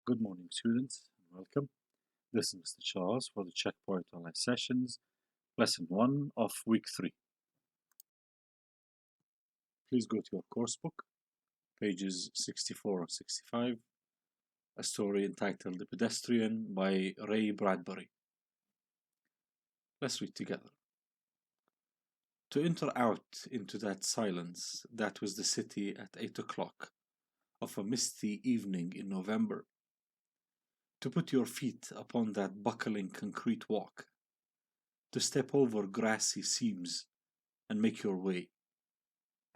Good morning, students, and welcome. This is Mr. Charles for the Checkpoint Online Sessions, Lesson 1 of Week 3. Please go to your course book, pages 64 and 65, a story entitled The Pedestrian by Ray Bradbury. Let's read together. To enter out into that silence that was the city at 8 o'clock of a misty evening in November, to put your feet upon that buckling concrete walk, to step over grassy seams and make your way,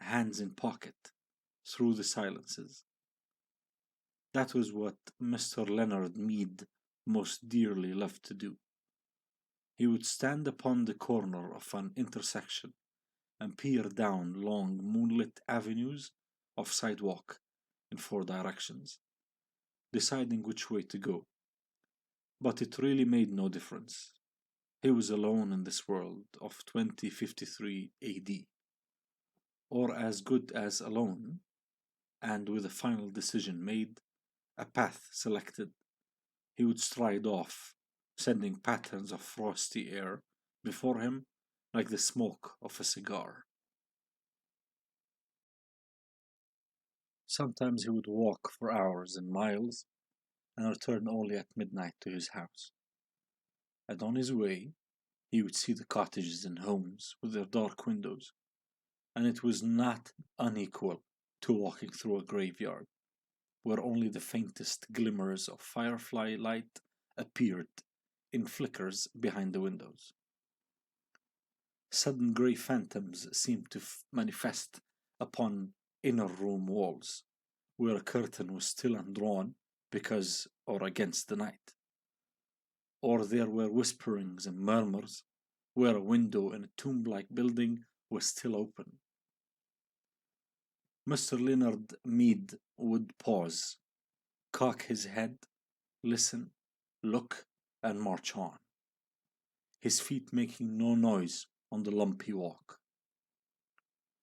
hands in pocket, through the silences. That was what Mr. Leonard Mead most dearly loved to do. He would stand upon the corner of an intersection and peer down long moonlit avenues of sidewalk in 4 directions, deciding which way to go. But it really made no difference. He was alone in this world of 2053 AD, or as good as alone, and with a final decision made, a path selected, he would stride off, sending patterns of frosty air before him like the smoke of a cigar. Sometimes he would walk for hours and miles and return only at midnight to his house. And on his way, he would see the cottages and homes with their dark windows, and it was not unequal to walking through a graveyard, where only the faintest glimmers of firefly light appeared in flickers behind the windows. Sudden grey phantoms seemed to manifest upon inner room walls, where a curtain was still undrawn because or against the night. Or there were whisperings and murmurs, where a window in a tomb-like building was still open. Mr. Leonard Mead would pause, cock his head, listen, look, and march on, his feet making no noise on the lumpy walk.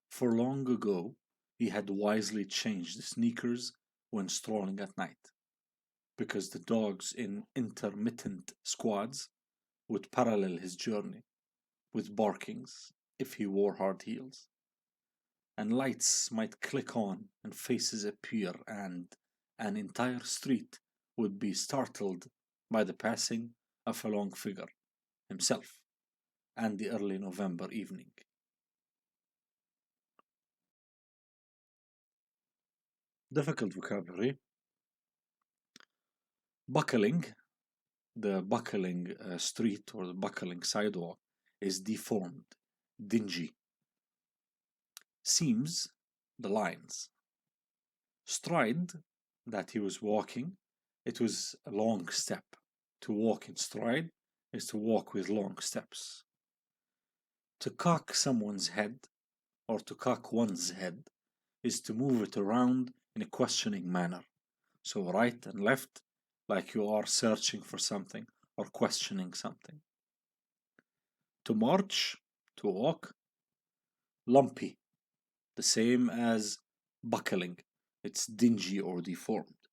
For long ago, he had wisely changed sneakers when strolling at night, because the dogs in intermittent squads would parallel his journey with barkings if he wore hard heels, and lights might click on and faces appear, and an entire street would be startled by the passing of a long figure, himself, and the early November evening. Difficult vocabulary. Buckling, the buckling street or the buckling sidewalk, is deformed, dingy. Seams, the lines. Stride, that he was walking, it was a long step. To walk in stride is to walk with long steps. To cock someone's head, or to cock one's head, is to move it around in a questioning manner. So right and left, like you are searching for something or questioning something. To march, to walk. Lumpy, the same as buckling. It's dingy or deformed.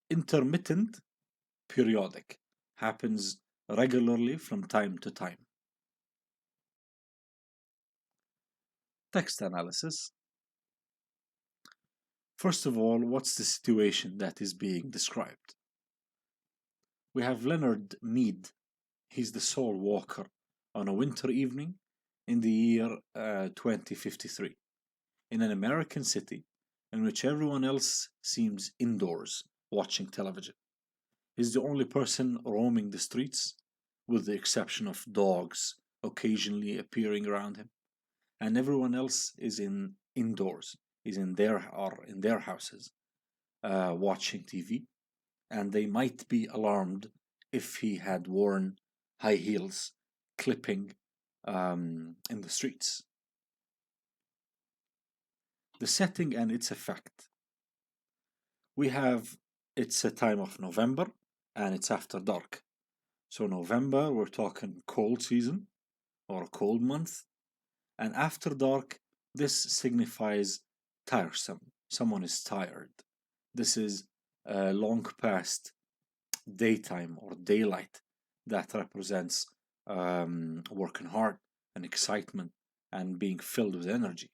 Intermittent, periodic, happens regularly from time to time. Text analysis. First of all, what's the situation that is being described? We have Leonard Mead. He's the sole walker on a winter evening in the year 2053 in an American city in which everyone else seems indoors watching television. He's the only person roaming the streets, with the exception of dogs occasionally appearing around him, and everyone else is indoors, is in their houses, watching TV, and they might be alarmed if he had worn high heels, clipping in the streets. The setting and its effect. It's a time of November and it's after dark. So November, we're talking cold season or a cold month. And after dark, this signifies tiresome. Someone is tired. This is long past daytime or daylight that represents working hard and excitement and being filled with energy.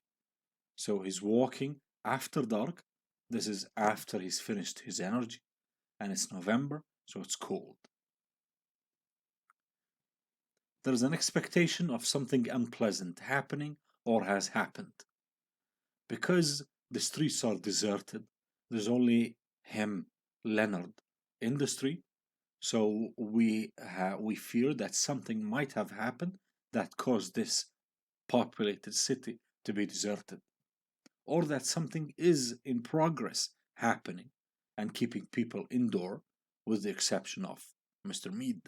So he's walking after dark. This is after he's finished his energy, and it's November, so it's cold. There is an expectation of something unpleasant happening or has happened. Because the streets are deserted, there's only him, Leonard, in the street. So we fear that something might have happened that caused this populated city to be deserted, or that something is in progress happening and keeping people indoor, with the exception of Mr. Mead.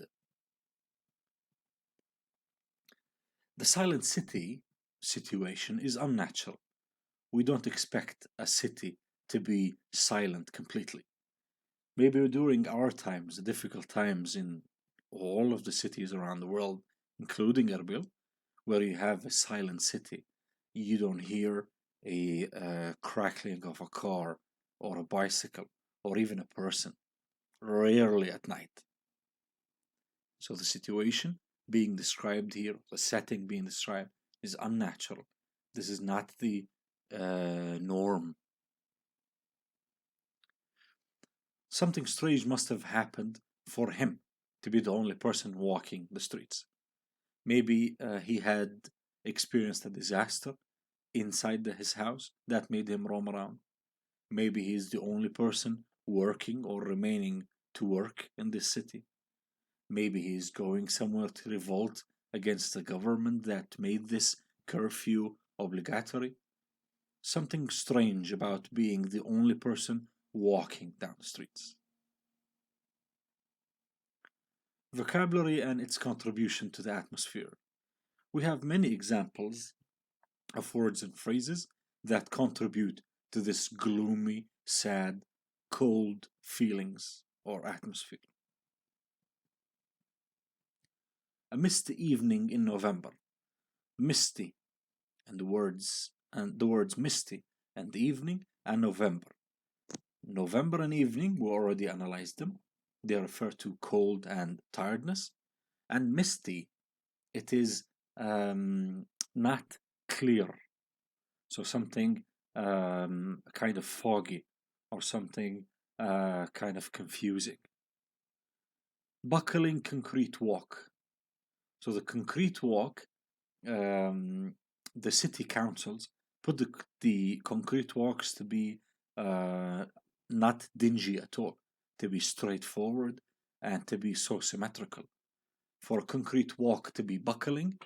The silent city situation is unnatural. We don't expect a city to be silent completely. Maybe during our times, the difficult times in all of the cities around the world, including Erbil, where you have a silent city, you don't hear a crackling of a car or a bicycle or even a person, rarely at night. So the situation being described here, the setting being described, is unnatural. This is not the norm. Something strange must have happened for him to be the only person walking the streets. Maybe he had experienced a disaster inside his house that made him roam around. Maybe he's the only person working or remaining to work in this city. Maybe he's going somewhere to revolt against the government that made this curfew obligatory. Something strange about being the only person walking down the streets. Vocabulary and its contribution to the atmosphere. We have many examples of words and phrases that contribute to this gloomy, sad, cold feelings or atmosphere. A misty evening in November. Misty, and the words misty and evening and November. November and evening, we already analyzed them. They refer to cold and tiredness. And misty, it is not clear. So something kind of foggy or something kind of confusing. Buckling concrete walk. So the concrete walk, the city councils put the concrete walks to be not dingy at all, to be straightforward and to be so symmetrical. For a concrete walk to be buckling,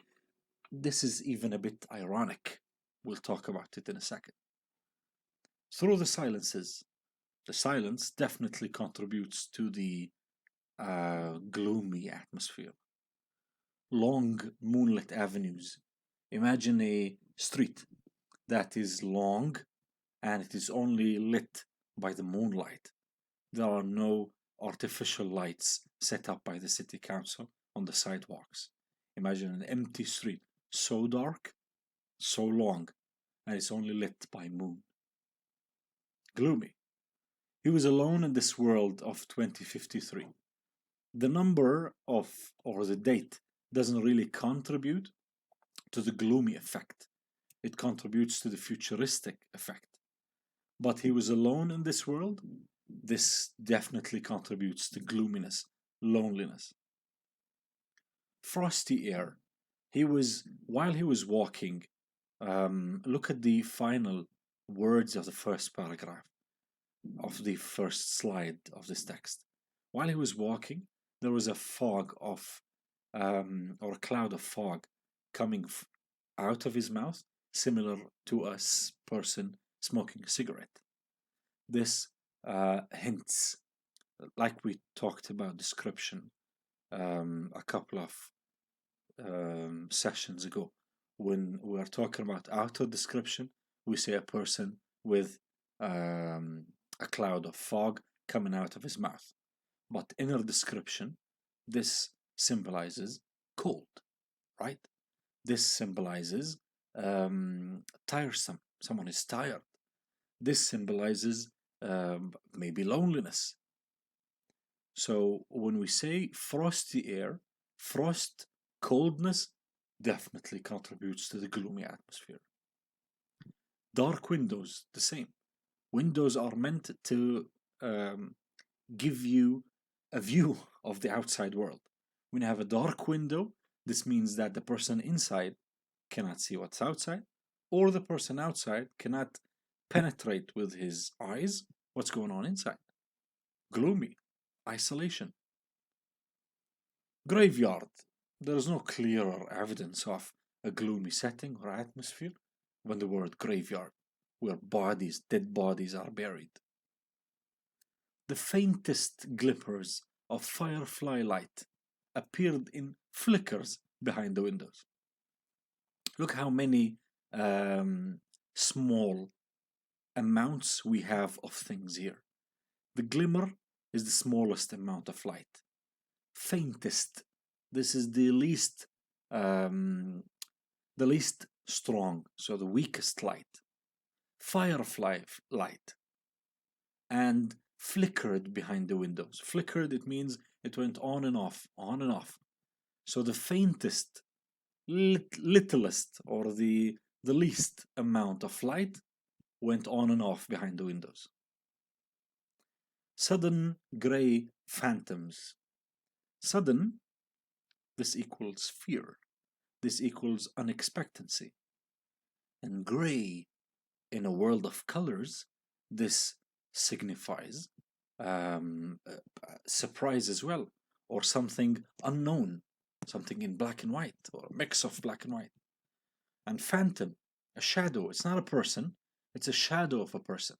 this is even a bit ironic. We'll talk about it in a second. Through the silences, the silence definitely contributes to the gloomy atmosphere. Long moonlit avenues. Imagine a street that is long and it is only lit by the moonlight. There are no artificial lights set up by the city council on the sidewalks. Imagine an empty street, so dark, so long, and it's only lit by moon. Gloomy. He was alone in this world of 2053. The number of, or the date, doesn't really contribute to the gloomy effect. It contributes to the futuristic effect. But he was alone in this world. This definitely contributes to gloominess, loneliness. Frosty air. While he was walking, look at the final words of the first paragraph of the first slide of this text. While he was walking, there was a fog of, or a cloud of fog coming out of his mouth, similar to a person smoking a cigarette. This hints, like we talked about description a couple of sessions ago, when we are talking about outer description, we say a person with a cloud of fog coming out of his mouth. But inner description, this symbolizes cold, right? This symbolizes tiresome. Someone is tired. This symbolizes maybe loneliness. So when we say frosty air, frost, coldness, definitely contributes to the gloomy atmosphere. Dark windows, the same. Windows are meant to um, give you a view of the outside world. When you have a dark window, this means that the person inside cannot see what's outside, or the person outside cannot penetrate with his eyes what's going on inside. Gloomy, isolation. Graveyard. There is no clearer evidence of a gloomy setting or atmosphere than the word graveyard, where bodies, dead bodies, are buried. The faintest glimmers of firefly light appeared in flickers behind the windows. Look how many small amounts we have of things here. The glimmer is the smallest amount of light. Faintest, this is the least strong, so the weakest light. Firefly light, and flickered behind the windows. Flickered, it means it went on and off, on and off. So the faintest, littlest, or the least amount of light went on and off behind the windows. Sudden grey phantoms. Sudden, this equals fear. This equals unexpectancy. And grey, in a world of colors, this signifies surprise as well, or something unknown, something in black and white, or a mix of black and white. And phantom, a shadow. It's not a person, it's a shadow of a person.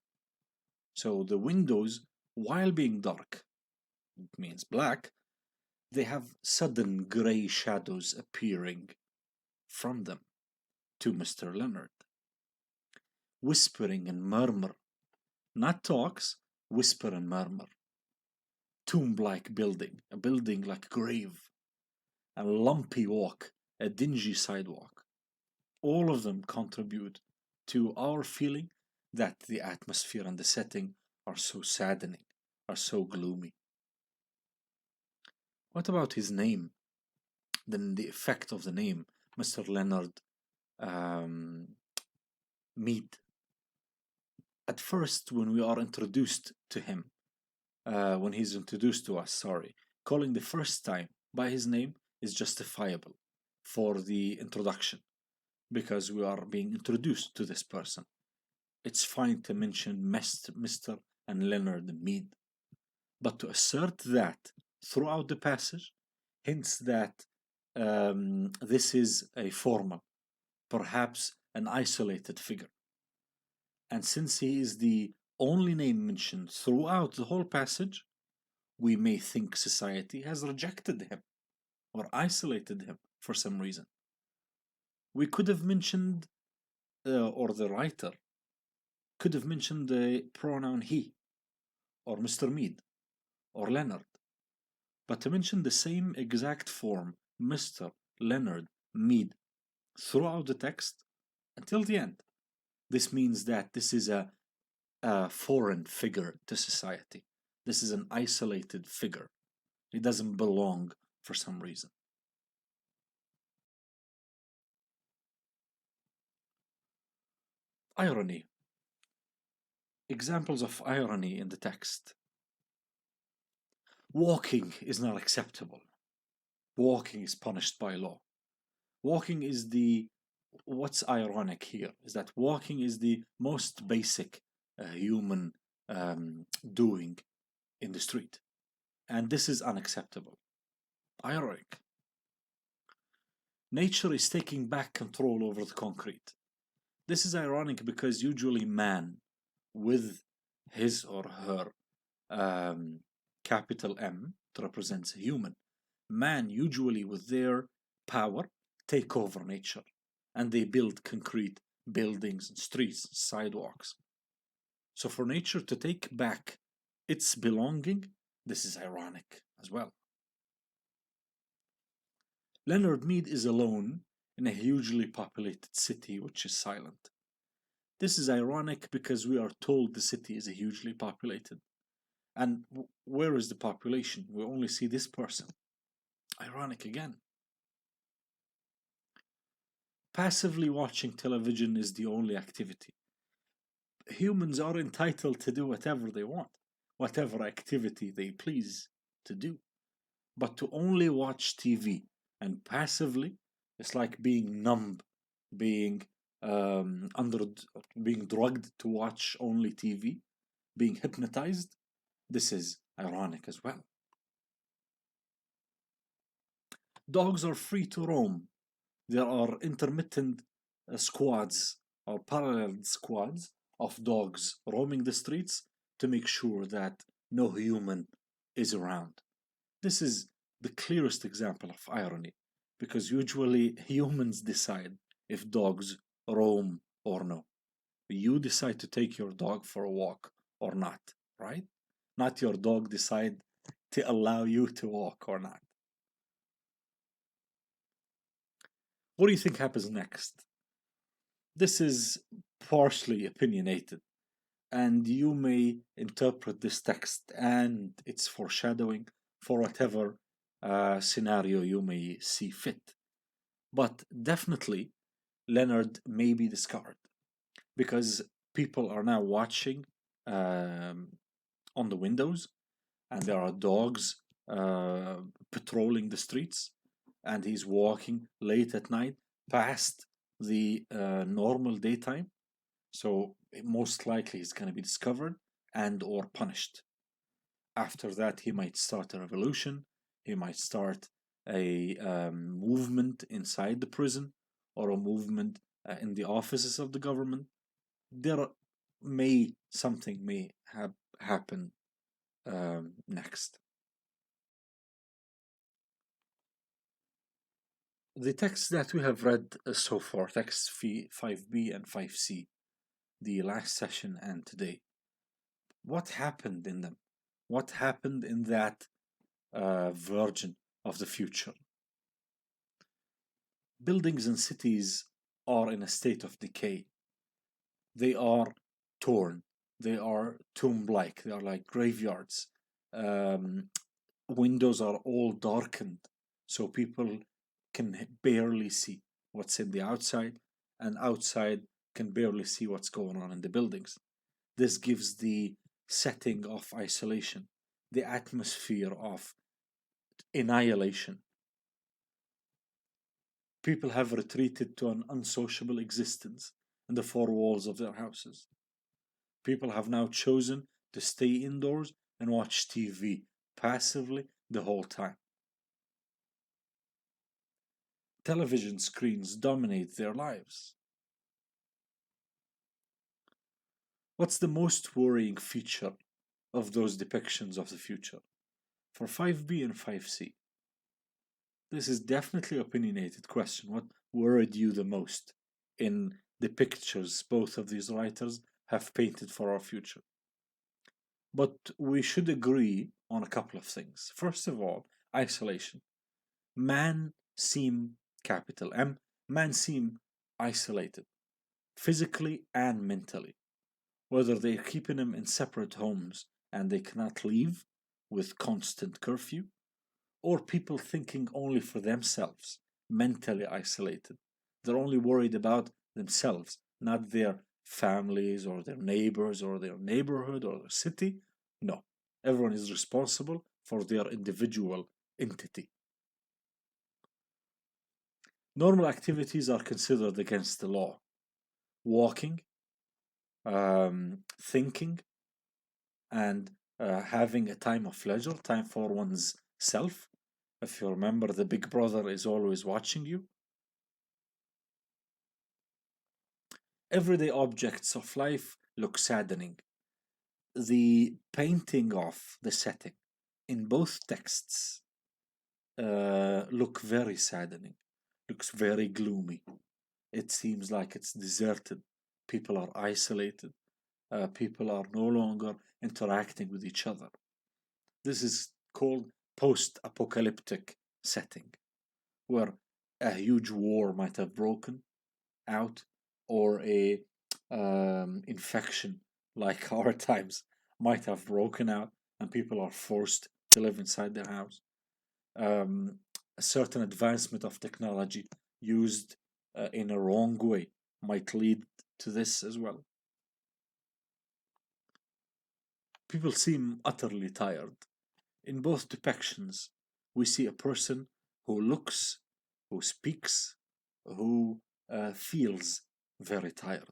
So the windows, while being dark, it means black, they have sudden grey shadows appearing from them to Mr. Leonard. Whispering and murmur, not talks, whisper and murmur. Tomb-like building, a building like a grave, a lumpy walk, a dingy sidewalk. All of them contribute to our feeling that the atmosphere and the setting are so saddening, are so gloomy. What about his name? Then the effect of the name, Mr. Leonard Mead. At first, when we are introduced to him, when he's introduced to us, calling the first time by his name is justifiable for the introduction because we are being introduced to this person. It's fine to mention Mr. and Leonard Mead, but to assert that throughout the passage hints that this is a formal, perhaps an isolated figure. And since he is the only name mentioned throughout the whole passage, we may think society has rejected him or isolated him for some reason. We could have mentioned, or the writer could have mentioned the pronoun he, or Mr. Mead, or Leonard. But to mention the same exact form, Mr. Leonard Mead, throughout the text until the end, this means that this is a foreign figure to society. This is an isolated figure. It doesn't belong for some reason. Irony. Examples of irony in the text. Walking is not acceptable. Walking is punished by law. Walking is what's ironic here is that walking is the most basic human doing in the street. And this is unacceptable. Ironic. Nature is taking back control over the concrete. This is ironic because usually man, with his or her capital M, represents a human. Man, usually with their power, take over nature and they build concrete buildings and streets, sidewalks. So for nature to take back its belonging, this is ironic as well. Leonard Mead is alone in a hugely populated city which is silent. This is ironic because we are told the city is hugely populated. And where is the population? We only see this person. Ironic again. Passively watching television is the only activity. Humans are entitled to do whatever they want, whatever activity they please to do. But to only watch TV and passively, it's like being numb, being under, being drugged to watch only TV, being hypnotized. This is ironic as well. Dogs are free to roam. There are intermittent squads or parallel squads of dogs roaming the streets to make sure that no human is around. This is the clearest example of irony because usually humans decide if dogs roam or no. You decide to take your dog for a walk or not, right? Not your dog decide to allow you to walk or not. What do you think happens next? This is partially opinionated, and you may interpret this text and its foreshadowing for whatever scenario you may see fit. But definitely, Leonard may be discovered because people are now watching on the windows, and there are dogs patrolling the streets, and he's walking late at night past the normal daytime. So most likely he's going to be discovered and or punished. After that, he might start a revolution. He might start a movement inside the prison or a movement in the offices of the government. There may something may happen next. The texts that we have read so far, texts 5b and 5c, the last session and today, what happened in them? What happened in that version of the future? Buildings and cities are in a state of decay. They are torn. They are tomb-like. They are like graveyards. Windows are all darkened, so people can barely see what's in the outside, and outside can barely see what's going on in the buildings. This gives the setting of isolation, the atmosphere of annihilation. People have retreated to an unsociable existence in the four walls of their houses. People have now chosen to stay indoors and watch TV passively the whole time. Television screens dominate their lives. What's the most worrying feature of those depictions of the future? For 5b and 5c, this is definitely an opinionated question. What worried you the most in the pictures both of these writers have painted for our future? But we should agree on a couple of things. First of all, isolation. Man seem capital M, man seem isolated, physically and mentally. Whether they're keeping them in separate homes and they cannot leave with constant curfew, or people thinking only for themselves, mentally isolated. They're only worried about themselves, not their families or their neighbors or their neighborhood or their city. No, everyone is responsible for their individual entity. Normal activities are considered against the law. Walking, thinking, and having a time of leisure, time for one's self. If you remember, the big brother is always watching you. Everyday objects of life look saddening. The painting of the setting in both texts look very saddening, looks very gloomy. It seems like it's deserted. People are isolated. People are no longer interacting with each other. This is called post-apocalyptic setting, where a huge war might have broken out, or a infection like our times might have broken out and people are forced to live inside their house. Um, a certain advancement of technology used in a wrong way might lead to this as well. People seem utterly tired. In both depictions, we see a person who looks, who speaks, who feels very tired.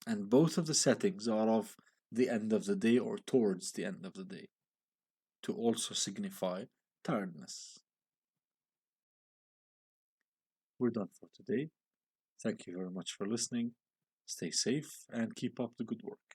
And both of the settings are of the end of the day or towards the end of the day to also signify tiredness. We're done for today. Thank you very much for listening. Stay safe and keep up the good work.